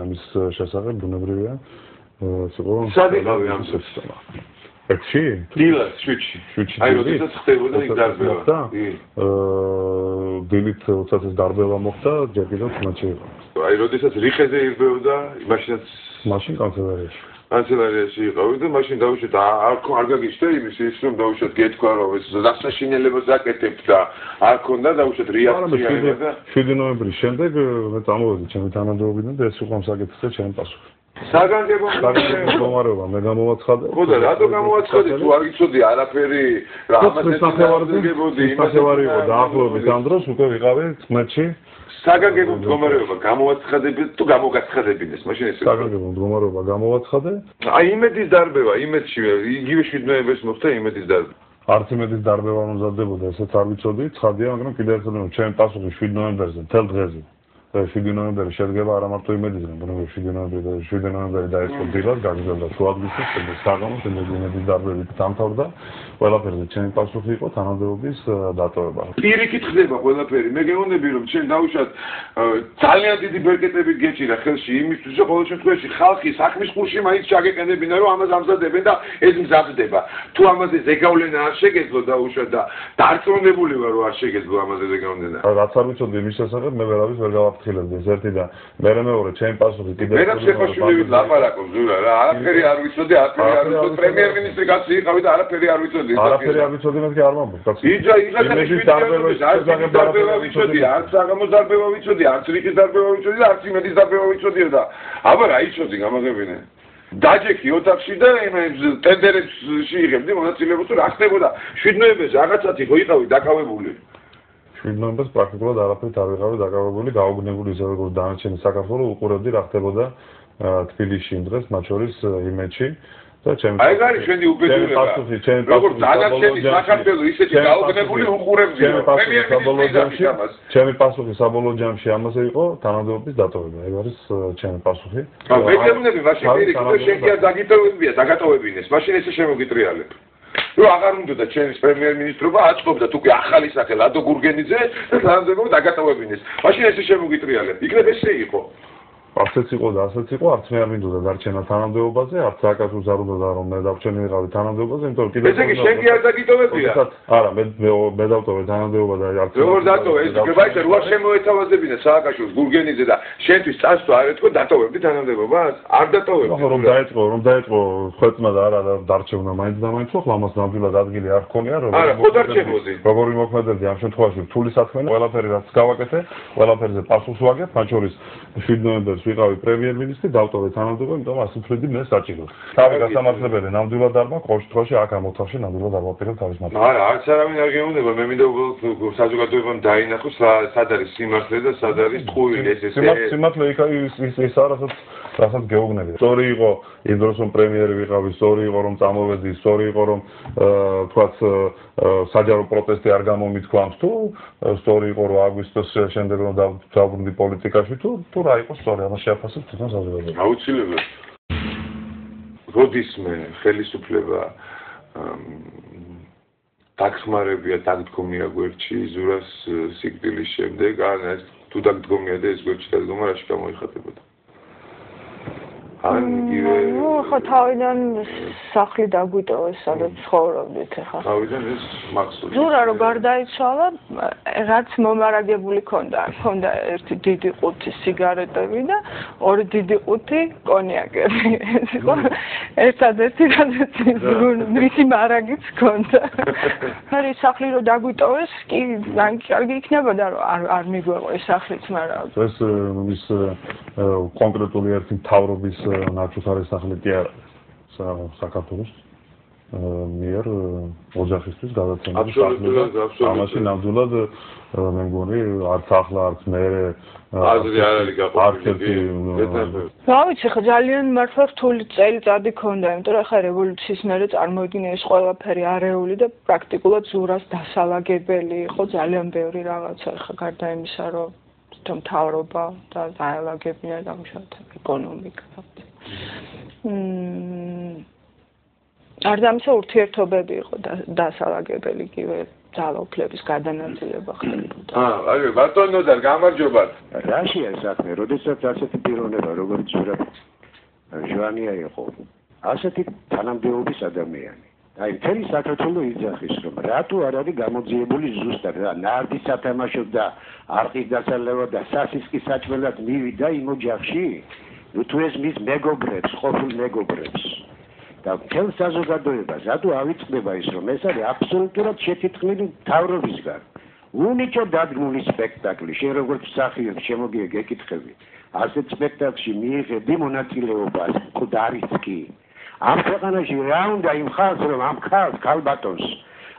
ამის შესახებ ბუნებრივია იყო სადიყავი ამ ექში? დილას, შვიდში. აი, როდესაც ხდებოდა იქ დარბევა. დილით როდესაც დარბევა მოხდა, ჯერ კიდევ ხმაში იყო. აი, როდესაც რიხეზე ირბეოდა, მაშინ კანცელარიაში. კანცელარიაში იყავი და მაშინ დავუშვით არ გაგიჩნდა ის რომ დავუშვით გეთქვა რომ ეს დასაშინელებას აკეთებთ და არ ქონდა დავუშვით რეაქცია და 7 ნოემბრის შემდეგ მე წამოვედი ჩემი თანამდებობიდან და ეს უკვე საკითხზე ჩემი პასუხი. საგანგებო მდგომარეობა მე გამოვაცხადე. ხო და რატო გამოვაცხადე თუ არ გიცოდი არაფერი რა ამასაც ნახევარდი იყო დაახლოებით ამ დროს უკვე ვიყავი წმეთში. საგანგებო მდგომარეობა გამოვაცხადებით თუ გამოგაცხადებინეს მაშინ ესე საგანგებო მდგომარეობა გამოვაცხადე. აი იმედის დარბევა იმედში იგივე 7 ნოემბერს მოხდა იმედის დარბევა. არც იმედის დარბევა მომზადდებოდა ესეც არ ვიცოდი ცხადია მაგრამ კიდევ ერთხელ ჩემი პასუხი 7 ნოემბერზე მთელ დღეზე. 7 ნოემბერი შედგება არა მარტო იმედისგან, მაგრამ 7 ნოემბერი დაიწყო დილას, გაგრძელდა შუადღისთვის, საღამოს იმედის დარბევით დამთავრდა. ყველაფერზე ჩემი პასუხი იყო თანამდებობის დატოვება. პირიქით ხდება ყველაფერი. მე გეუბნები რომ ჩვენ დავუშვათ ძალიან დიდი ბერკეტები გეჭირა ხელში იმისთვის, რომ ყოველ შემთხვევაში ხალხი საქმის ხურში მაინც ჩაგეყენებინა, რომ ამას ამზადებენ და ეს მზადდება. თუ ამაზე ზეგავლენა არ შეგეძლო დავუშვათ და დარწმუნებული ვარ რომ არ შეგეძლო ამაზე ზეგავლენა. რაც არ ვიცოდი იმის შესახებ, მე ვერავის ვერ გავაფრთხილებდი ეს ერთი და მეორე ჩემი პასუხი კიდევ მე რაც შეხვაშვილივით ლაპარაკობ ზურა რა არაფერი არ ვიცოდი, არაფერი არ ვიცოდი, პრემიერ-მინისტრი კაცი იყავი და არაფერი არ ვიცოდი. არაფერი არ ვიცოდი მეთქი არ მომბო. იჯა დარბევა ვიცოდი, არც საღამოს დარბევა ვიცოდი, არც რიხის დარბევა ვიცოდი და არც იმედის დარბევა ვიცოდიო და აბა რა იცოდი გამაგებინე. დაჯექი ოთახში და ტენდერებში იღებდი მონაწილეობას რა ხდებოდა 7 ნოემბერს რაღაცათი ხო იყავი დაკავებული. 7 ნოემბერს პრაქტიკულად არაფერით არ ვიყავი დაკავებული, გაუგნებული ისე როგორც დანარჩენი საქართველო უყურებდი რა ხდებოდა თბილისში იმ დღეს, მათ შორის იმედში. აი გარი ჩვენი უბედურება. როგორც დანარჩენი საქართველო ისეთი გაუგნებული უყურებდი. ჩემი პასუხი საბოლოო ჯამში ამაზე იყო თანამდებობის დატოვება. ეგ არის ჩემი პასუხი. მე გეუბნები მაშინ პირიქით შენ კი არ დაგატოვებინეს. მაშინ ესე შემოგიტრიალებ. რომ აღარ უნდა ჩვენის პრემიერ-მინისტრობა აწყობდა თუ კი ახალი სახე ლადო გურგენიძე და თანამდებობა დაგატოვებინეს. მაშინ ესე შემოგიტრიალებ. იქნებ ესე იყო. ასეც იყო და ასეც იყო, არც მე არ მინდოდა დარჩენა თანამდებობაზე, არც აკაცუს არ უნდა რომ მე დავჩენი ვიყავი თანამდებობაზე, იმიტომ რომ კიდევ ესე იგი შენ კი არ დაგიტოვებია? არა, მე დავტოვე თანამდებობა და არც როგორ დატოვე? ეს გებაიცა რო არ შემოეთავაზებინა სააკაშვილს გურგენიძე და შენთვის წასვლა არ ეთქო დატოვებდი თანამდებობას? არ დატოვებდი. რომ დაიწყო ხვეწმა და არა დარჩევნა მაინც და მაინც ხო ამას ნამდვილად ადგილი არ ქონია რომ არა, ხო დარჩებოდი. როგორი მოქმედებდი ამ შემთხვევაში რთული საქმეა, ყველაფერი რაც გავაკეთე, ყველაფერზე პასუხს ვაგებ, მათ შორის 7 ნოემბერს ვიყავი პრემიერ-მინისტრი, დავტოვე თანამდებობა, იმიტომ ასეთ ფრედი მე საჭიროა. თავი გასამართლებელი ნამდვილად არ მაქვს, ყოველ შემთხვევაში აქ ამ ოთახში ნამდვილად არ ვაპირებ თავის მართლობას. არა, არც არავინ არ გეუბნება, მე მინდა უბრალოდ საზოგადოებამ დაინახოს სად არის სიმართლე და სად არის ტყუილი ეს სიმართლე ის რასაც გეუბნები. სწორი იყო იმ დროს რომ პრემიერი ვიყავი, სწორი იყო რომ წამოვედი, სწორი იყო რომ თქვაც საჯარო პროტესტი არ გამომითქვამს თუ სწორი იყო რომ აგვისტოს შემდეგ რომ დავბრუნდი პოლიტიკაში თუ რა იყო სწორი, ამას შეაფასებ თვითონ საზოგადოება. აუცილებლად. როდის მე ხელისუფლება დაგხმარებია, დაგდგომია გვერდში ზურას სიკვდილის შემდეგ, ან თუ დაგდგომია და ეს გვერდში დადგომა რაში გამოიხატებოდა? ხო თავიდან სახლი დაგვიტოვეს, სადაც ცხოვრობდით ახლა. თავიდან ეს მახსოვს. ზურა რო გარდაიცვალა, რაც მომარაგებული ქონდა ერთი დიდი ყუთი სიგარეტები და ორი დიდი ყუთი კონიაკები. ეს იყო ერთადერთი რაც მისი მარაგიც ქონდა. ხარი სახლი რო დაგვიტოვეს, კი კარგი იქნებოდა რომ არ მიგვეყო ეს სახლიც, მაგრამ ეს ის კონკრეტული ერთი მთავრობის ნაჩუქარი სახლი კი არა საქართველოს მიერ ოჯახისთვის გადაცემული სახლია. ამაში ნამდვილად მე მგონი არც ახლა არც მე აზრი არ არის გაყოფილი. რა ვიცი, ხო ძალიან მართლა რთული წელიწადი ქონდა, იმიტომ რომ ხა რევოლუციის მერე წარმოვიდგინე ეს ყველაფერი არეული და პრაქტიკულად ზურას დასალაგებელი იყო ძალიან ბევრი რაღაცა, ხა გარდა იმისა, რომ მთავრობა და დაალაგებინა დამუშავდა ეკონომიკა. არ დამსა ურთიერთობები იყო დასალაგებელი კივე ძალაუფლების გადანაწილება ხდებოდა. აი, ბატონო და გამარჯობათ. რაშია საქმე, როდესაც ასეთი პიროვნება, როგორც ზურაბ ჟვანია იყო, ასეთი თანამდებობის ადამიანი. აი, მთელი საქართველო იძახის, რომ რატო არ არის გამოძიებული ზუსტად რა, ნარდის სათამაშოდ და არყის დასალევად და სასისკის საჭმელად მივიდა იმ ოჯახში, თუ ეს მის მეგობრებს, ყოფილ მეგობრებს. და მთელ საზოგადოებას რატო ავიწყდება ის, რომ ეს არის აბსოლუტურად შეთითქმული მთავრობისგან. უნიჭო დადგმული სპექტაკლი, შენ როგორც მსახიობ შემოგია გეკითხები. ასეთ სპექტაკლში მიიღები მონაწილეობას, მკვდარიც კი. ამ ქვეყანაში რა უნდა იმ ხალხს, რომ ამ ქალბატონს,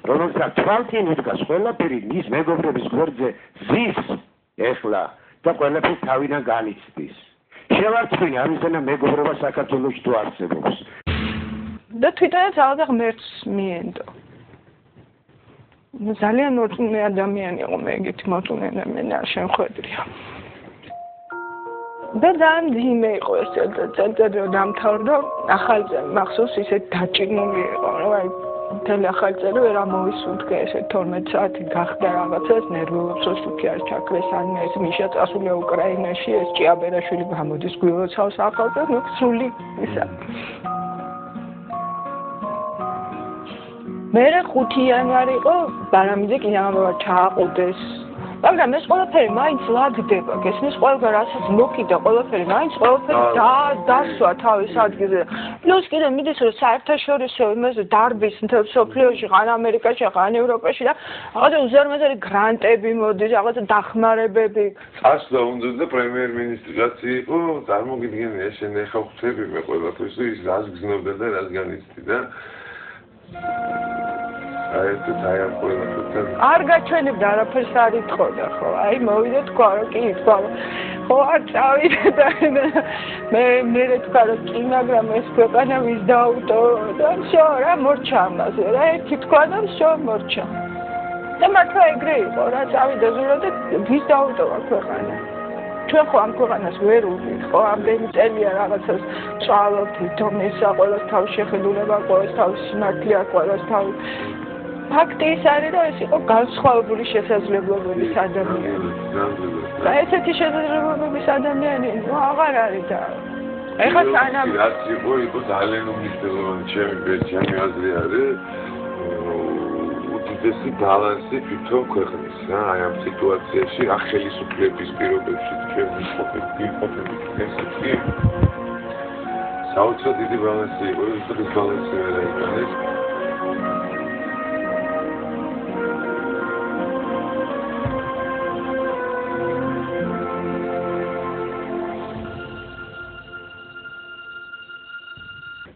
რომელსაც თვალწინ უდგას ყველაფერი მის მეგობრების გვერდზე ზის ეხლა და ყველაფერს თავიდან განიცდის. შევარცხვინე ამისთანა მეგობრობა საქართველოში თუ არსებობს. და თვითონაც ალდა ღმერთს მიენდო. ძალიან მორწმუნე ადამიანი იყო მე ეგეთი მორწმუნე ადამიანი არ შემხვედრია. და ძალიან ძიმე იყო ეს წელიწადი რომ დამთავრდა, ახალი წელი მახსოვს ისეთ დაჭირმული იყო, რომ აი მთელი ახალი წელი ვერ ამოვისუნთქე ესე 12 საათი გახდა რაღაცას ნერვულობს სულკი არ ჩაქრეს ან ეს მიშა წასულია უკრაინაში ეს ჭიაბერაშვილი გამოდის გვილოცავს ახალზე ნუ სული ისა მე 5 იანვარი იყო ბარამიძე კინოამბა ჩააყუდეს მაგრამ ეს ყველაფერი მაინც ლაგდება გესმის ყველგან რასაც მოკიდა ყველაფერი მაინც ყველაფერი დასვა თავის ადგილზე პლუს კიდე მიდის რომ საერთაშორისო იმაზე დარბის მთელ სოფლიოში ღან ამერიკაში ღან ევროპაში და რაღაცა უზარმაზარი გრანტები მოდის რაღაცა დახმარებები წასვლა უნდა და პრემიერ-მინისტრიც იყო წარმოგიდგენია შენ ეხა ხვდები მე ყველაფერს ის რას გზნობდა და რას განიცდი და აი ეს დაიწყო არ გაჩვენებდა არაფერს არ იტყოდა ხო აი მოვიდა თქვა რომ კი თქვა ხო არ წავიდა და მე თქვა რომ კი მაგრამ ეს ქვეყანა ვის დაუტო და შო რა მორჩა ამაზე რა ერთი თქვა და შო მორჩა და მართლა ეგრე იყო რა წავიდა ზურა და ვის დაუტო ამ ქვეყანა ჩვენ ხო ამ ქვეყანას ვერ უვით ხო ამდენი წელია რაღაცას წვალობთ თომესა ყოველს თავის შეხედულება ყოველს თავის სიმართლე ყოველს თავის ფაქტი ის არის რომ ეს იყო განსხვავებული შესაძლებლობების ადამიანი და ესეთი შესაძლებლობების ადამიანი ნუ აღარ არის და ეხლა სანამ რაც იყო ძალიან უმნიშვნელოვანი ჩემი აზრი არის უდიდესი ბალანსი თვითონ ქვეყნის რა აი ამ სიტუაციაში რა ხელისუფლების პირობებში ჩვენ ვიყოფებით ესეთი საოცრად დიდი ბალანსი იყო ეს ბალანსი ვერ აიყენეს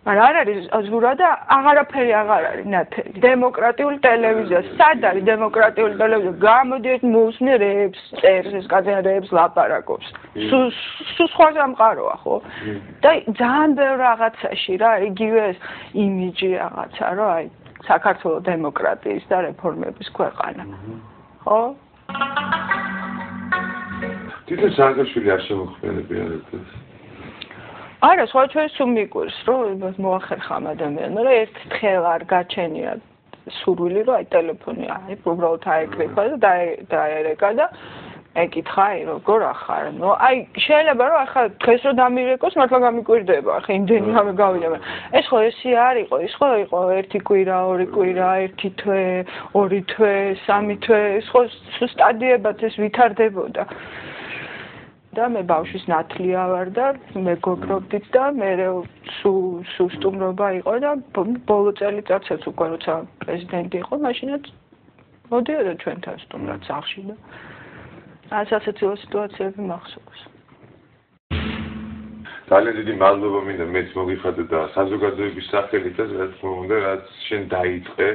არ არის აზურა და აღარაფერი აღარ არის ნათელი. დემოკრატიული ტელევიზია, სად არის დემოკრატიული ტელევიზია? გამოდიეთ მუსნერებს, წერს ეს კაცებს ლაპარაკობს. სულ სხვა სამყაროა, ხო? და ძალიან ბევრ რაღაცაში რა, იგივე ეს იმიჯი რაღაცა, რომ აი საქართველოს დემოკრატიის და რეფორმების ქვეყანა. ხო? თვითონ სააკაშვილი არ შემოხმიანებია ეს არა, სხვა ჩვენ სულ მიგვირს, რომ მოახერხა ამ ადამიანმა, რომ ერთ თხელ არ გაჩენია სურვილი, რომ აი ტელეფონი აი უბრალოდ აეკრიფა და დაერეკა და ეკითხა, აი როგორ ახარ? ნუ აი შეიძლება რომ ახლა დღეს რომ დამირეკოს, მართლა გამიკვირდება, ახლა იმდენი რამე გავიდა. ეს ხო ესე არ იყო, ის ხო იყო ერთი კვირა, ორი კვირა, ერთი თვე, ორი თვე, სამი თვე, ეს ხო სტადიებად ეს ვითარდებოდა. და მე ბავშვის ნათლია ვარ და მეგობრობდით და მე სულ სტუმრობა იყო და ბოლო წელიწადსაც უკვე როცა პრეზიდენტი იყო, მაშინაც მოდიოდა ჩვენთან სტუმრად სახლში და ასეთი სიტუაციები მახსოვს. ძალიან დიდი მადლობა მინდა მეც მოგიხადე და საზოგადოების სახელითაც რაც მომდა რაც შენ დაიწყე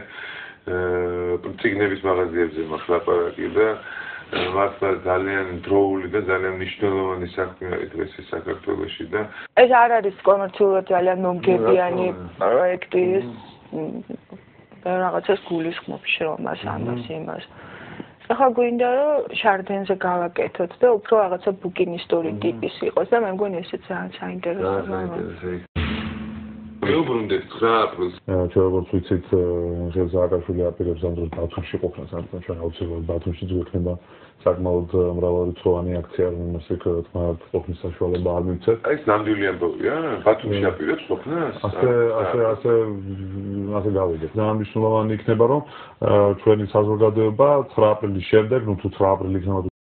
ციგნების მაღაზიებზე მახლაპარაკი და მართლა ძალიან დროული და ძალიან მნიშვნელოვანი საქმე არის დღეს საქართველოში და ეს არ არის კომერციულად ძალიან მომგებიანი პროექტი და რაღაცას გულისხმობს შრომას ამას იმას ახლა გვინდა რომ შარდენზე გავაკეთოთ და უფრო რაღაცა ბუკინისტური ტიპის იყოს და მე მგონი ესეც ძალიან საინტერესოა მეუბრუნდეთ 9 აპრილს. ჩვენ როგორც ვიცით, ხელ სააკაშვილი აპირებს ამ დროს ბათუმში ყოფნას, ამიტომ ჩვენ აუცილებლად ბათუმში გვექნება საკმაოდ მრავალრიცხოვანი აქცია, რომელსაც თქმა ყოფნის საშუალება არ მივცეთ. ეს ნამდვილი ამბავია? ბათუმში აპირებს ყოფნას? ასე გავიგეთ. ძალიან მნიშვნელოვანი იქნება, რომ ჩვენი საზოგადოება 9 აპრილის შემდეგ, თუ 9 აპრილი იქნება